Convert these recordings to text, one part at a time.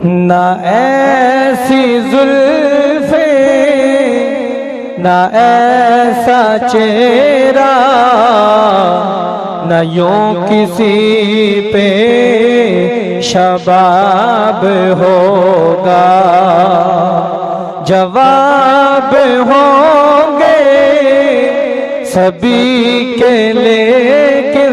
ना ऐसी जुल्फे ना ऐसा चेहरा, न यूं किसी पे शबाब होगा। जवाब होंगे सभी के लेकिन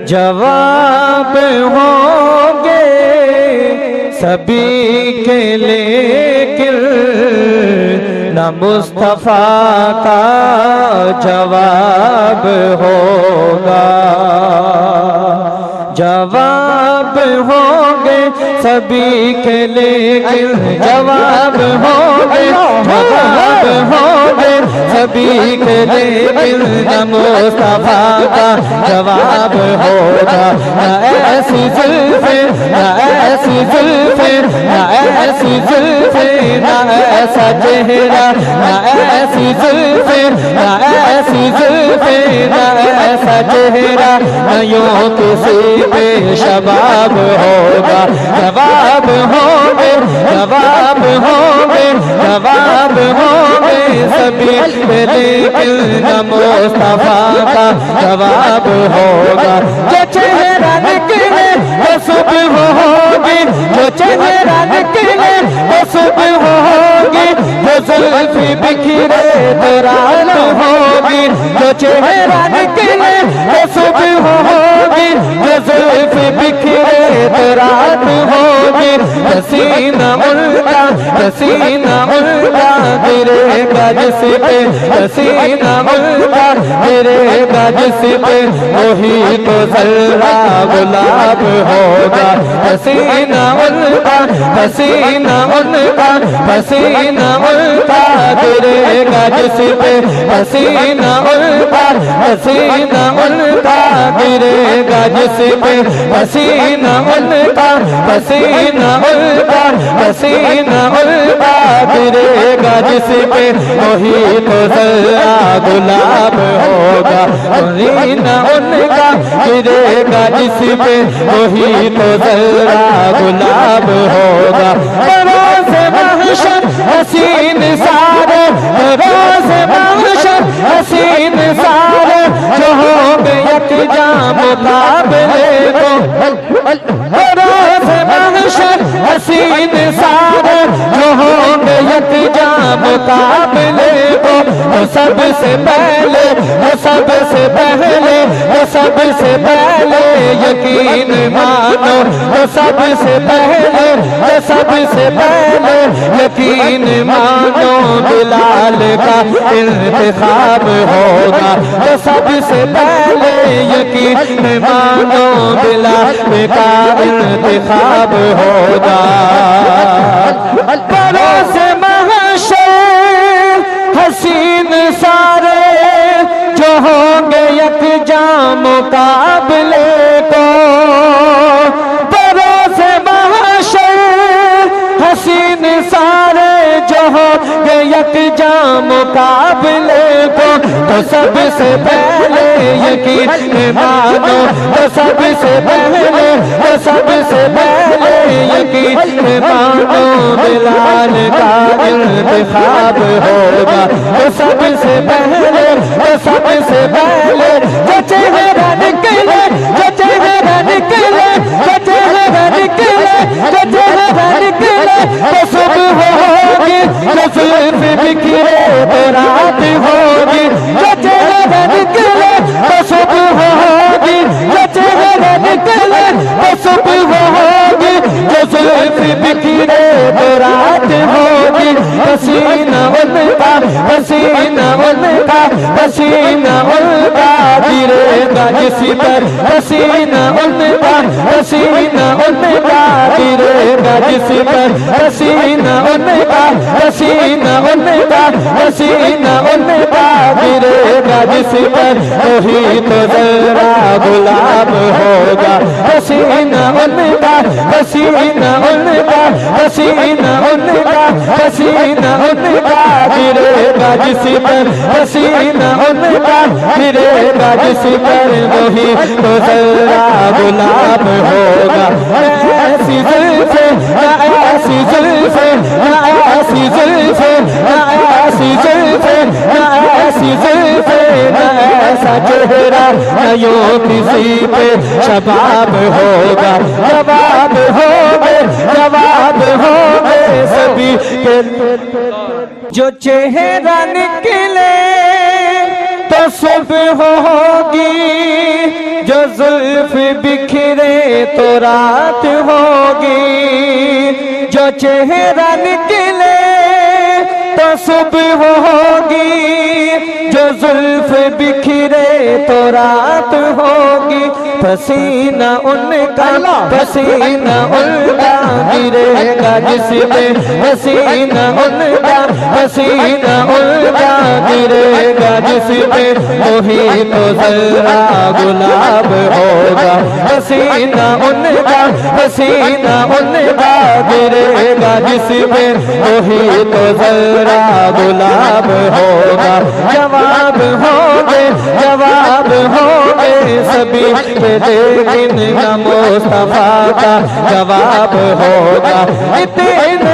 जवाब होंगे सभी के लेकिन न मुस्तफा का जवाब होगा। जवाब होंगे सभी के लेकिन जवाब होंगे, जवाब होंगे सभी के लेकिन न मुस्तफा का जवाब होगा। न ऐसी जुल्फे न ऐसी जुल्फे न ऐसी जुल्फे न ऐसा चेहरा, न ऐसी जुल्फे न ऐसी जुल्फे न ऐसा चेहरा, न यूं किसी पे शबाब होगा। जवाब होंगे जवाब होंगे जवाब होंगे सभी लेकिन न मुस्तफा का जवाब होगा। जो चेहरा निकले वो सुबह होगी, जो चेहरा निकले वो सुबह होगी, जो जुल्फी बिखरे तो रात होगी। जो चेहरा निकले वो सुबह होगी, जो जुल्फी बिखरे तो रात होगी। पसीना उनका गिरेगा जिस पे, पसीना उनका गिरेगा जिस पे, वही तो जर्रा गुलाब होगा। पसीना उनका गिरेगा जिस पे, पसीना उनका गिरेगा जिस पे, पसीना उनका गिरेगा जिस पे, वही तो जर्रा गुलाब होगा। पसीना उनका गिरेगा जिस पे, वही तो जर्रा गुलाब होगा। रोज़े महशर हसीन सारे, रोज़े महशर हसीन सारे, जो होंगे यकजा मुकाबले को। रोज़े महशर हसीन सारे, जो होंगे यकजा मुकाबले को। वो सबसे पहले यकीन मानो, वो सबसे पहले यकीन मानो, बिलाल का इंतखाब होगा। वो सबसे पहले यकीन मानो, बिलाल का इंतखाब होगा। रोज़े महशर हसीन सारे, जो होंगे यकजा मुकाबले को। रोज़े महशर हसीन सारे, जो होंगे यकजा मुकाबले को। तो सबसे पहले यकीन मानो, तो सबसे पहले यकीन मानो, बिलाल का इंतखाब होगा। तो सबसे पहले जो चेहरा निकले, जो चेहरा निकले, जो चेहरा निकले, जो चेहरा निकले, तो सुबह होगी, जो जुल्फी बिखरे तो रात होगी। जो चेहरा निकले तो सुबह होगी, जो चेहरा निकले तो सुबह होगी, जो जुल्फी बिखरे तो रात होगी। पसीना उनका गिरेगा जिस पर, पसीना उनका गिरेगा जिस पर, पसीना उनका पसीना उनका गिरेगा जिस पर वही तो जरा गुलाब होगा। पसीना उनका पसीना उनका पसीना उनका पसीना उनका गिरेगा जिस पर पसीना उनका गिरेगा जिस पर वही तो जरा गुलाब होगा। ऐसी जुल्फे ऐसी जुल्फे ऐसी जुल्फे ऐसी जुल्फे ऐसी जुल्फे ऐसा चेहरा न यूं किसी पे शबाब होगा। जवाब होंगे सभी के जो चेहरा निकले तो सुबह होगी, जो जुल्फ बिखरे तो रात होगी। जो चेहरा निकले तो सुबह होगी, जो जुल्फ बिखरे तो रात होगी। पसीना उनका पसीना उनका गिरेगा जिसमें पसीना उनका पसीना उनका गिरेगा जिसमें वही तो जरा गुलाब होगा। पसीना उनका पसीना उनका गिरेगा जिसमें वही तो जरा गुलाब होगा। जवाब होंगे सभी के लेकिन मुस्तफा का जवाब होगा। इतने